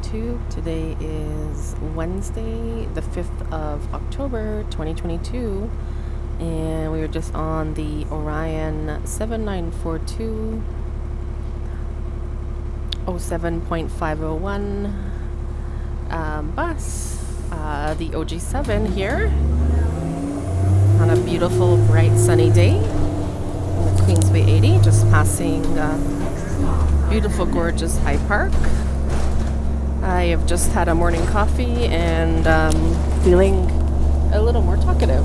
YouTube. Today is Wednesday, the 5th of October, 2022, and we were just on the Orion 7942 07.501 bus, the OG7 here, on a beautiful, bright, sunny day in the Queensway 80, just passing beautiful, gorgeous High Park. I have just had a morning coffee and feeling a little more talkative.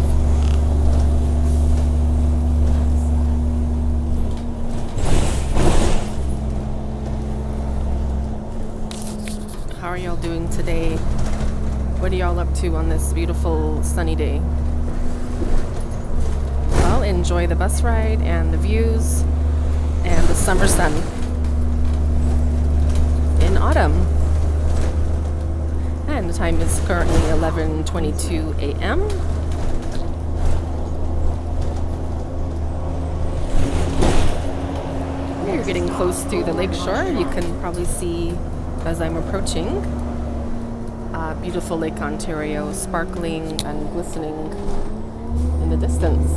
How are y'all doing today? What are y'all up to on this beautiful sunny day? Well, enjoy the bus ride and the views and the summer sun in autumn. And the time is currently 11:22 a.m. We're getting close to the lakeshore. You can probably see as I'm approaching beautiful Lake Ontario sparkling and glistening in the distance.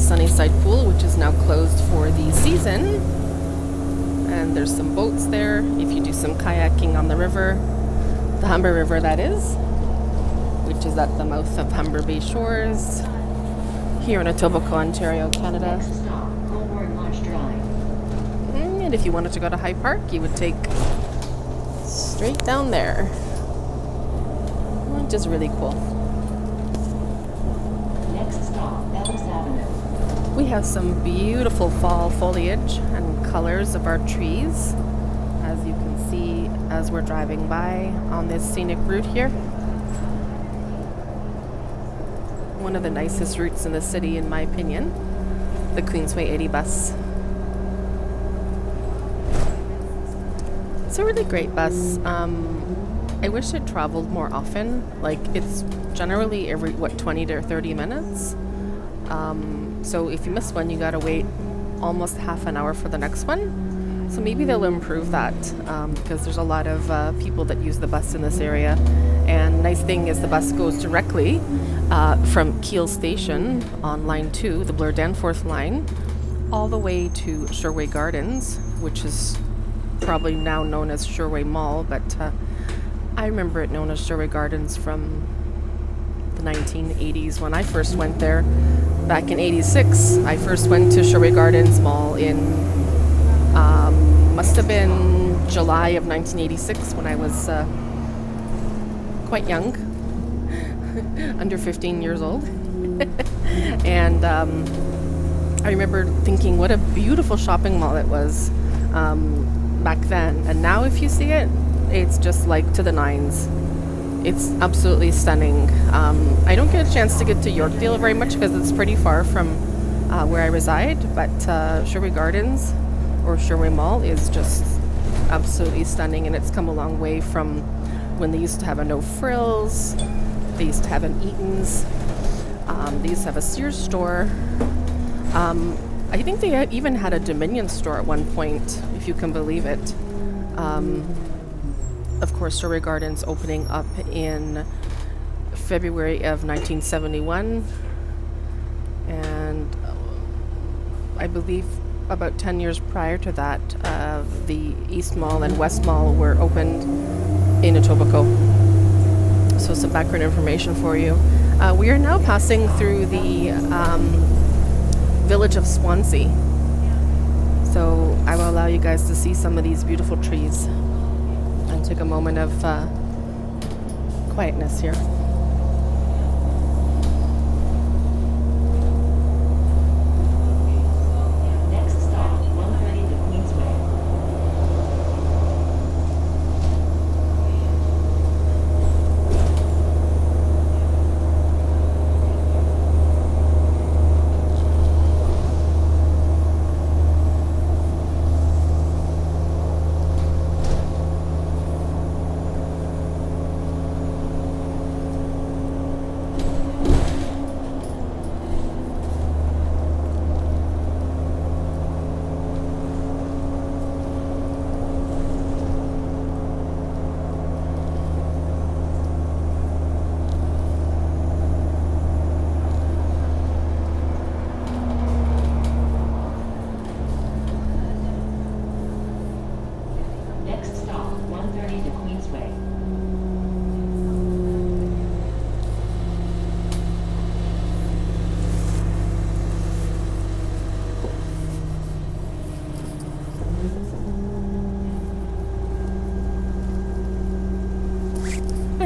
Sunnyside Pool, which is now closed for the season, and there's some boats there if you do some kayaking on the river, the Humber River that is, which is at the mouth of Humber Bay Shores here in Etobicoke, Ontario, Canada. And if you wanted to go to High Park, you would take straight down there, which is really cool. We have some beautiful fall foliage and colors of our trees, as you can see as we're driving by on this scenic route here. One of the nicest routes in the city, in my opinion, the Queensway 80 bus. It's a really great bus. I wish it traveled more often. Like, it's generally every 20 to 30 minutes. So if you miss one, you gotta wait almost half an hour for the next one. So maybe they'll improve that, because there's a lot of people that use the bus in this area. And nice thing is the bus goes directly from Keele Station on line 2, the Bloor Danforth line, all the way to Shoreway Gardens, which is probably now known as Shoreway Mall, but I remember it known as Shoreway Gardens from the 1980s when I first went there. Back in 86, I first went to Shoreway Gardens Mall in, must have been July of 1986 when I was quite young, under 15 years old. And I remember thinking what a beautiful shopping mall it was back then. And now if you see it, it's just like to the nines. It's absolutely stunning. I don't get a chance to get to Yorkdale very much because it's pretty far from where I reside, but Shoreway Gardens or Shoreway Mall is just absolutely stunning, and it's come a long way from when they used to have a No Frills, they used to have an Eaton's, they used to have a Sears store. I think they even had a Dominion store at one point, if you can believe it. Of course, Shoreway Gardens opening up in February of 1971, and I believe about 10 years prior to that, the East Mall and West Mall were opened in Etobicoke. So some background information for you. We are now passing through the village of Swansea, so I will allow you guys to see some of these beautiful trees and take a moment of quietness here. Next stop, 130 to Queensway.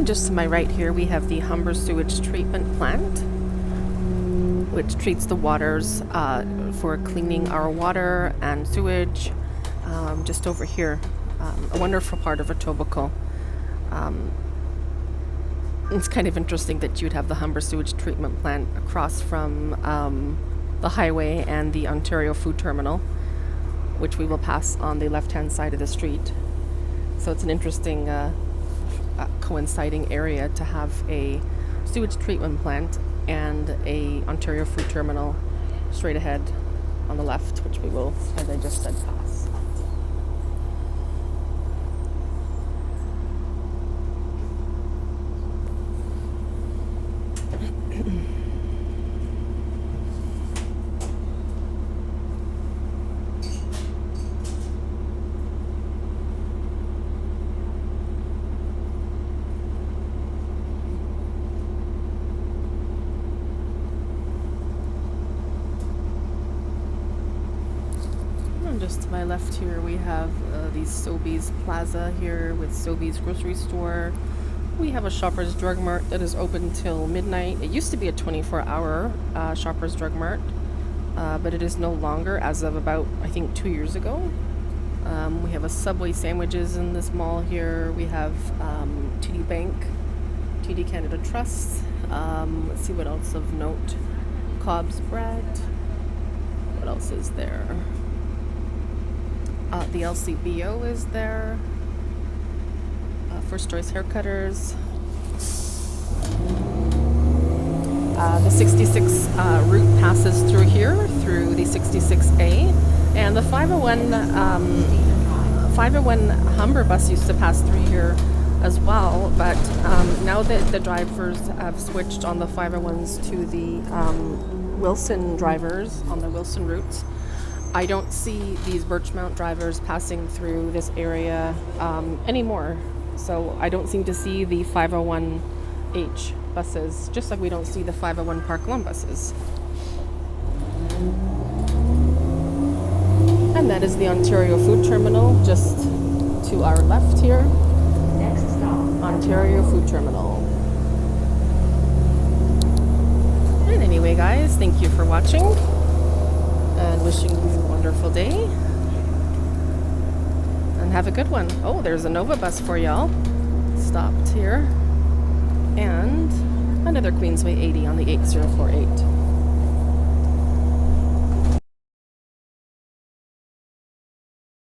And just to my right here, we have the Humber Sewage Treatment Plant, which treats the waters for cleaning our water and sewage. Just over here, a wonderful part of Etobicoke. It's kind of interesting that you'd have the Humber Sewage Treatment Plant across from the highway and the Ontario Food Terminal, which we will pass on the left-hand side of the street. So it's an interesting coinciding area to have a sewage treatment plant and a Ontario Food Terminal straight ahead on the left, which we will, as I just said, pass. Just to my left here, we have the Sobeys Plaza here with Sobeys Grocery Store. We have a Shoppers Drug Mart that is open till midnight. It used to be a 24-hour Shoppers Drug Mart, but it is no longer as of about, I think, 2 years ago. We have a Subway sandwiches in this mall here. We have TD Bank, TD Canada Trust. Let's see what else of note. Cobb's Bread. What else is there? The LCBO is there. First Choice Haircutters. The 66 route passes through here, through the 66A. And the 501 Humber bus used to pass through here as well. But now that the drivers have switched on the 501s to the Wilson drivers on the Wilson routes, I don't see these Birchmount drivers passing through this area anymore. So I don't seem to see the 501H buses, just like we don't see the 501 Park Lawn buses. And that is the Ontario Food Terminal, just to our left here. Next stop, Ontario Food Terminal. And anyway, guys, thank you for watching. And wishing you a wonderful day. And have a good one. Oh, there's a Nova bus for y'all. Stopped here. And another Queensway 80 on the 8048.